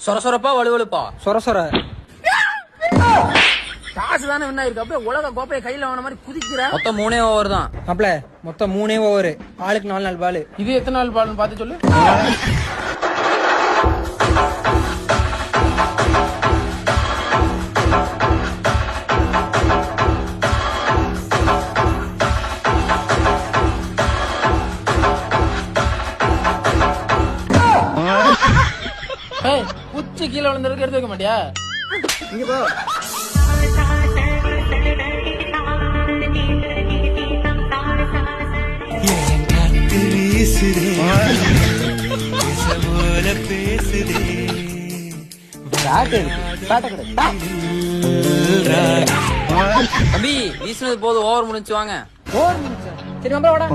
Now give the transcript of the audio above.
சொரசொரப்பா வலுவலுப்பா சொர காசு தானே என்ன இருக்கு அப்படியே உலக கோப்பையை கையில வாங்கின மாதிரி குதிக்கிற. மொத்தம் 3 ஓவர் தான் மாப்ள. மொத்தம் 3 ஓவர். ஆளுக்கு 4 பால். இது எத்தனை நாள் பால்னு பார்த்து சொல்லு. குச்சி கீழே விழுந்ததுக்கு எடுத்து வைக்க மாட்டியா? இங்க போ. தம்பி வீசினது போது ஓவர் முடிச்சு வாங்க. ஓவர் முடிச்சு. சரி மாப்ள வாடா.